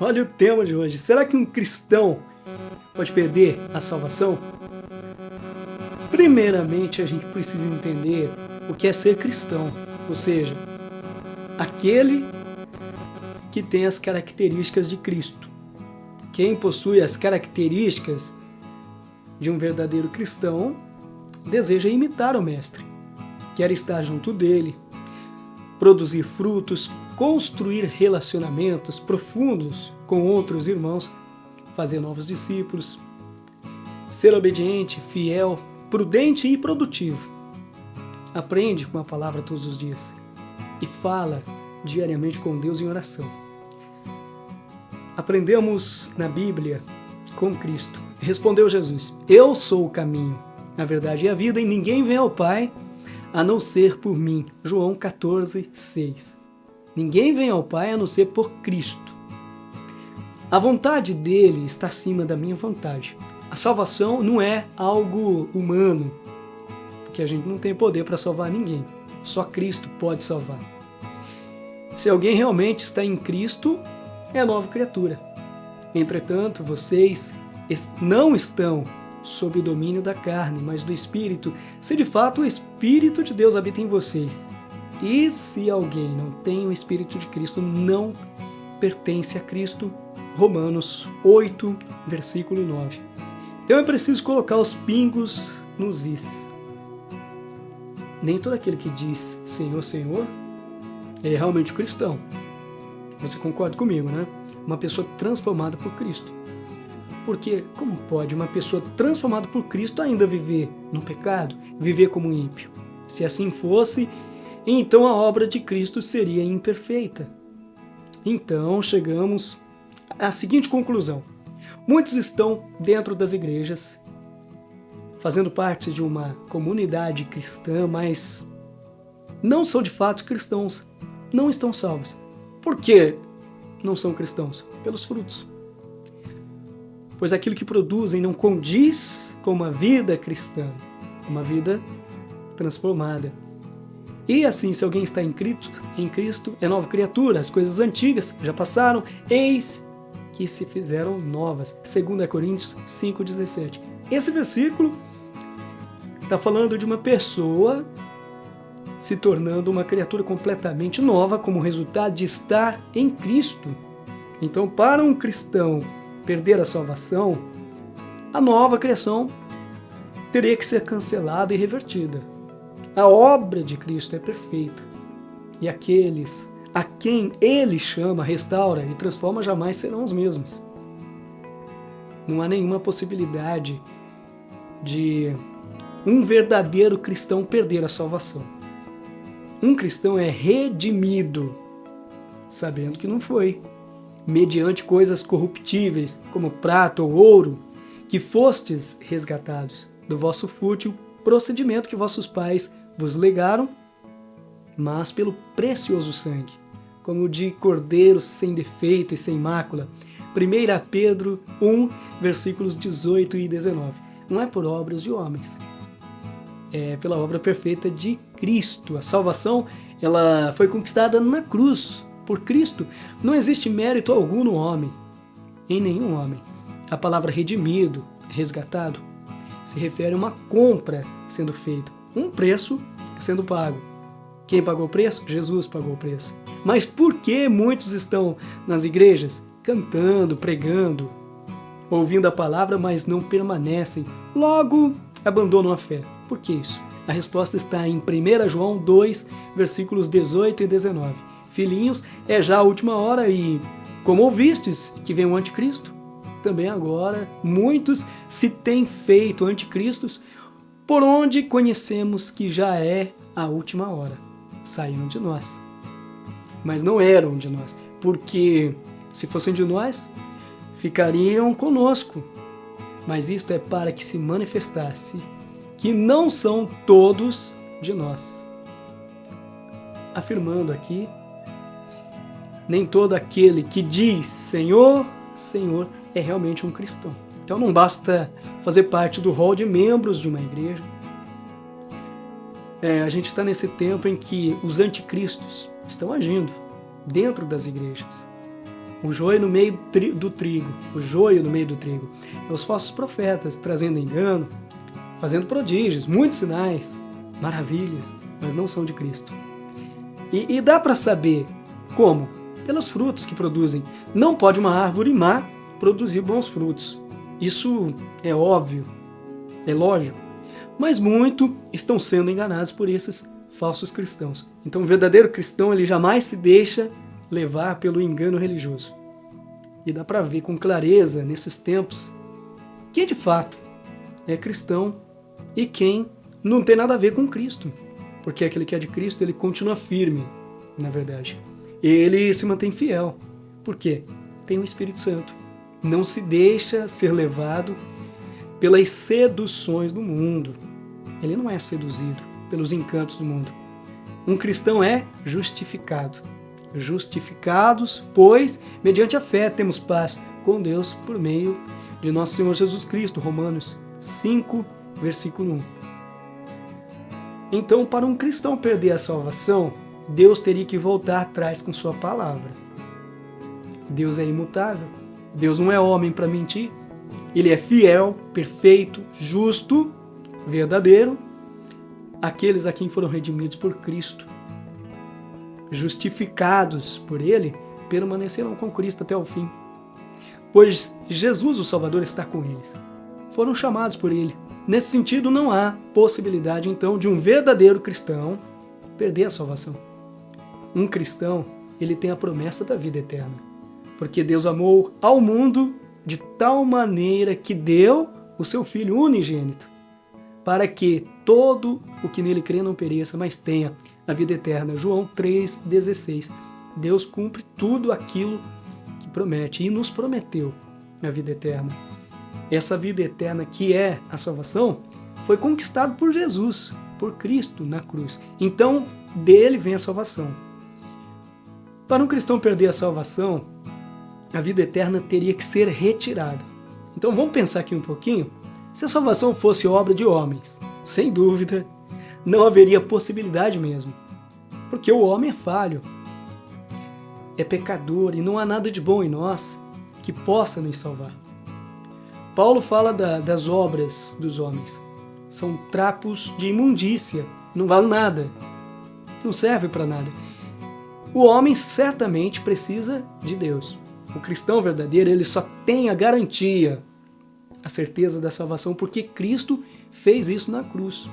Olha o tema de hoje. Será que um cristão pode perder a salvação? Primeiramente, a gente precisa entender o que é ser cristão, ou seja, aquele que tem as características de Cristo. Quem possui as características de um verdadeiro cristão deseja imitar o Mestre, quer estar junto dele, produzir frutos, construir relacionamentos profundos com outros irmãos, fazer novos discípulos, ser obediente, fiel, prudente e produtivo. Aprende com a palavra todos os dias e fala diariamente com Deus em oração. Aprendemos na Bíblia com Cristo. Respondeu Jesus: Eu sou o caminho, a verdade e a vida, e ninguém vem ao Pai a não ser por mim. João 14:6. Ninguém vem ao Pai a não ser por Cristo. A vontade dele está acima da minha vontade. A salvação não é algo humano, porque a gente não tem poder para salvar ninguém. Só Cristo pode salvar. Se alguém realmente está em Cristo, é nova criatura. Entretanto, vocês não estão sob o domínio da carne, mas do Espírito, se de fato o Espírito de Deus habita em vocês. E se alguém não tem o Espírito de Cristo, não pertence a Cristo. Romanos 8, versículo 9. Então é preciso colocar os pingos nos is. Nem todo aquele que diz Senhor, Senhor é realmente cristão. Você concorda comigo, né? Uma pessoa transformada por Cristo. Porque como pode uma pessoa transformada por Cristo ainda viver no pecado, viver como ímpio? Se assim fosse, então a obra de Cristo seria imperfeita. Então chegamos à seguinte conclusão. Muitos estão dentro das igrejas, fazendo parte de uma comunidade cristã, mas não são de fato cristãos, não estão salvos. Por que não são cristãos? Pelos frutos. Pois aquilo que produzem não condiz com uma vida cristã, uma vida transformada. E assim, se alguém está em Cristo, é nova criatura, as coisas antigas já passaram, eis que se fizeram novas. 2 Coríntios 5,17. Esse versículo está falando de uma pessoa se tornando uma criatura completamente nova como resultado de estar em Cristo. Então, para um cristão perder a salvação, a nova criação teria que ser cancelada e revertida. A obra de Cristo é perfeita, e aqueles a quem Ele chama, restaura e transforma jamais serão os mesmos. Não há nenhuma possibilidade de um verdadeiro cristão perder a salvação. Um cristão é redimido, sabendo que não foi, mediante coisas corruptíveis, como prata ou ouro, que fostes resgatados do vosso fútil procedimento que vossos pais vos legaram, mas pelo precioso sangue, como o de cordeiro sem defeito e sem mácula. 1 Pedro 1, versículos 18 e 19. Não é por obras de homens, é pela obra perfeita de Cristo. A salvação, ela foi conquistada na cruz, por Cristo. Não existe mérito algum no homem, em nenhum homem. A palavra redimido, resgatado, se refere a uma compra sendo feita, um preço sendo pago. Quem pagou o preço? Jesus pagou o preço. Mas por que muitos estão nas igrejas, cantando, pregando, ouvindo a palavra, mas não permanecem? Logo, abandonam a fé. Por que isso? A resposta está em 1 João 2, versículos 18 e 19. Filhinhos, é já a última hora e, como ouvistes que vem o anticristo, também agora muitos se têm feito anticristos, por onde conhecemos que já é a última hora. Saíram de nós, mas não eram de nós, porque se fossem de nós, ficariam conosco. Mas isto é para que se manifestasse que não são todos de nós. Afirmando aqui, nem todo aquele que diz Senhor, Senhor é realmente um cristão. Então não basta fazer parte do hall de membros de uma igreja. A gente está nesse tempo em que os anticristos estão agindo dentro das igrejas. O joio no meio do trigo. O joio no meio do trigo. É os falsos profetas trazendo engano, fazendo prodígios, muitos sinais, maravilhas, mas não são de Cristo. E dá para saber como? Pelos frutos que produzem. Não pode uma árvore má produzir bons frutos. Isso é óbvio, é lógico. Mas muitos estão sendo enganados por esses falsos cristãos. Então o verdadeiro cristão ele jamais se deixa levar pelo engano religioso. E dá para ver com clareza nesses tempos quem de fato é cristão e quem não tem nada a ver com Cristo. Porque aquele que é de Cristo, ele continua firme, na verdade. Ele se mantém fiel. Por quê? Tem o Espírito Santo. Não se deixa ser levado pelas seduções do mundo. Ele não é seduzido pelos encantos do mundo. Um cristão é justificado. Justificados, pois, mediante a fé, temos paz com Deus por meio de nosso Senhor Jesus Cristo. Romanos 5, versículo 1. Então, para um cristão perder a salvação, Deus teria que voltar atrás com sua palavra. Deus é imutável. Deus não é homem para mentir. Ele é fiel, perfeito, justo, verdadeiro. Aqueles a quem foram redimidos por Cristo, justificados por Ele, permanecerão com Cristo até o fim. Pois Jesus, o Salvador, está com eles. Foram chamados por Ele. Nesse sentido, não há possibilidade, então, de um verdadeiro cristão perder a salvação. Um cristão, ele tem a promessa da vida eterna. Porque Deus amou ao mundo de tal maneira que deu o seu Filho unigênito, para que todo o que nele crê não pereça, mas tenha a vida eterna. João 3,16. Deus cumpre tudo aquilo que promete e nos prometeu a vida eterna. Essa vida eterna que é a salvação foi conquistada por Jesus, por Cristo na cruz. Então, dele vem a salvação. Para um cristão perder a salvação, a vida eterna teria que ser retirada. Então vamos pensar aqui um pouquinho. Se a salvação fosse obra de homens, sem dúvida, não haveria possibilidade mesmo. Porque o homem é falho, é pecador e não há nada de bom em nós que possa nos salvar. Paulo fala das obras dos homens. São trapos de imundícia, não valem nada, não servem para nada. O homem certamente precisa de Deus. O cristão verdadeiro, ele só tem a garantia, a certeza da salvação, porque Cristo fez isso na cruz.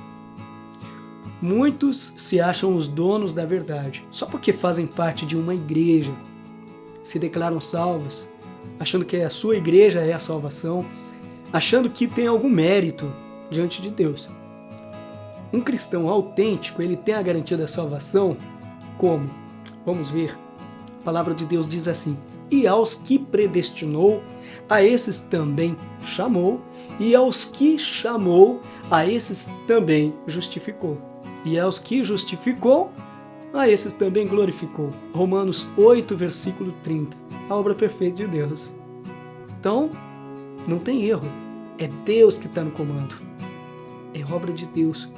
Muitos se acham os donos da verdade, só porque fazem parte de uma igreja, se declaram salvos, achando que a sua igreja é a salvação, achando que tem algum mérito diante de Deus. Um cristão autêntico, ele tem a garantia da salvação como? Vamos ver. A palavra de Deus diz assim: e aos que predestinou, a esses também chamou, e aos que chamou, a esses também justificou. E aos que justificou, a esses também glorificou. Romanos 8, versículo 30. A obra perfeita de Deus. Então, não tem erro. É Deus que está no comando. É obra de Deus.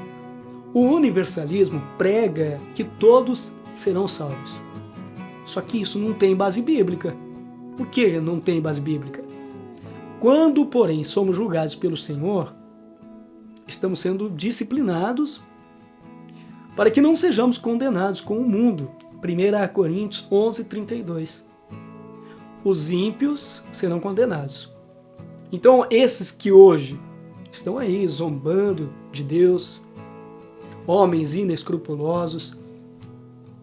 O universalismo prega que todos serão salvos. Só que isso não tem base bíblica. Por que não tem base bíblica? Quando, porém, somos julgados pelo Senhor, estamos sendo disciplinados para que não sejamos condenados com o mundo. 1 Coríntios 11, 32. Os ímpios serão condenados. Então, esses que hoje estão aí zombando de Deus, homens inescrupulosos,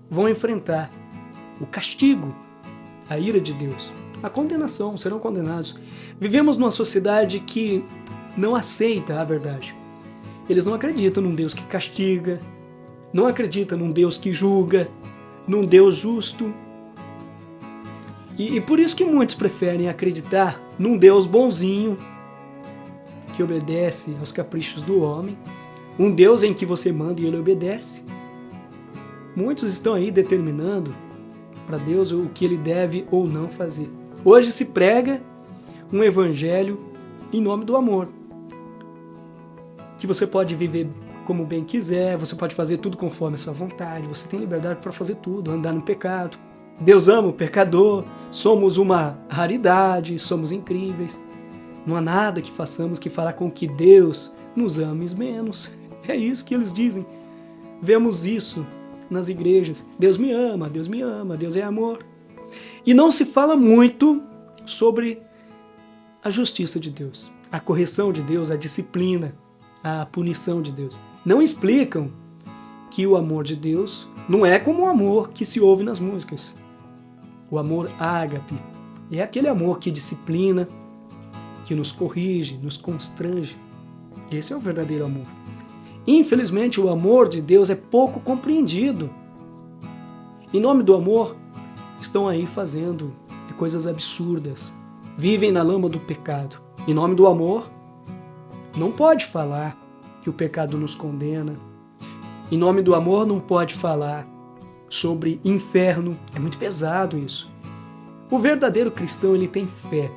vão enfrentar o castigo, a ira de Deus, a condenação, serão condenados. Vivemos numa sociedade que não aceita a verdade. Eles não acreditam num Deus que castiga, não acreditam num Deus que julga, num Deus justo. E por isso que muitos preferem acreditar num Deus bonzinho, que obedece aos caprichos do homem, um Deus em que você manda e ele obedece. Muitos estão aí determinando para Deus o que ele deve ou não fazer. Hoje se prega um evangelho em nome do amor, que você pode viver como bem quiser, você pode fazer tudo conforme a sua vontade, você tem liberdade para fazer tudo, andar no pecado. Deus ama o pecador, somos uma raridade, somos incríveis. Não há nada que façamos que fará com que Deus nos ame menos. É isso que eles dizem. Vemos isso nas igrejas. Deus me ama, Deus é amor. E não se fala muito sobre a justiça de Deus, a correção de Deus, a disciplina, a punição de Deus. Não explicam que o amor de Deus não é como o amor que se ouve nas músicas. O amor ágape é aquele amor que disciplina, que nos corrige, nos constrange. Esse é o verdadeiro amor. Infelizmente, o amor de Deus é pouco compreendido. Em nome do amor, estão aí fazendo coisas absurdas. Vivem na lama do pecado. Em nome do amor, não pode falar que o pecado nos condena. Em nome do amor, não pode falar sobre inferno. É muito pesado isso. O verdadeiro cristão, ele tem fé.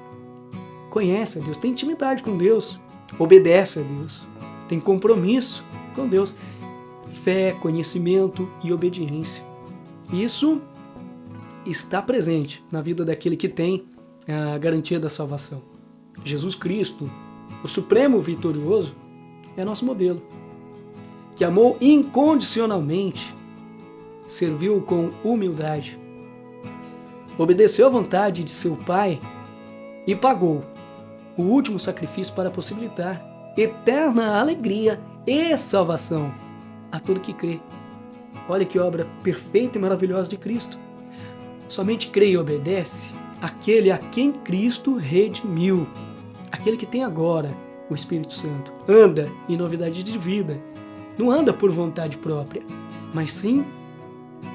Conhece a Deus, tem intimidade com Deus. Obedece a Deus. Tem compromisso com Deus. Fé, conhecimento e obediência. Isso está presente na vida daquele que tem a garantia da salvação. Jesus Cristo, o Supremo Vitorioso, é nosso modelo, que amou incondicionalmente, serviu com humildade, obedeceu à vontade de seu Pai e pagou o último sacrifício para possibilitar eterna alegria e salvação a todo que crê. Olha que obra perfeita e maravilhosa de Cristo. Somente crê e obedece aquele a quem Cristo redimiu, aquele que tem agora o Espírito Santo. Anda em novidade de vida, não anda por vontade própria, mas sim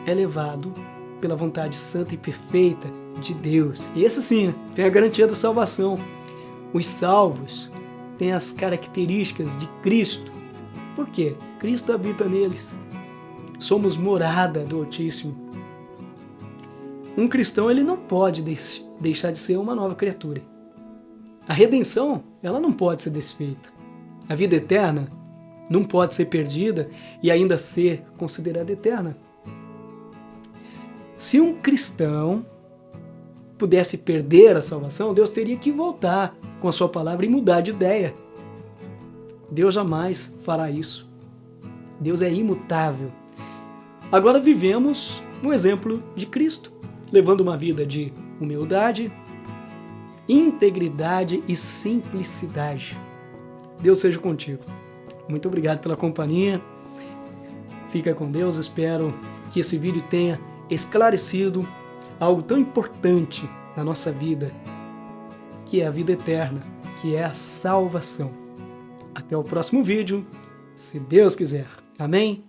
é levado pela vontade santa e perfeita de Deus. E esse sim tem a garantia da salvação. Os salvos têm as características de Cristo. Por quê? Cristo habita neles. Somos morada do Altíssimo. Um cristão, ele não pode deixar de ser uma nova criatura. A redenção, ela não pode ser desfeita. A vida eterna não pode ser perdida e ainda ser considerada eterna. Se um cristão pudesse perder a salvação, Deus teria que voltar com a sua palavra e mudar de ideia. Deus jamais fará isso. Deus é imutável. Agora vivemos um exemplo de Cristo, levando uma vida de humildade, integridade e simplicidade. Deus seja contigo. Muito obrigado pela companhia. Fica com Deus. Espero que esse vídeo tenha esclarecido algo tão importante na nossa vida, que é a vida eterna, que é a salvação. Até o próximo vídeo, se Deus quiser. Amém?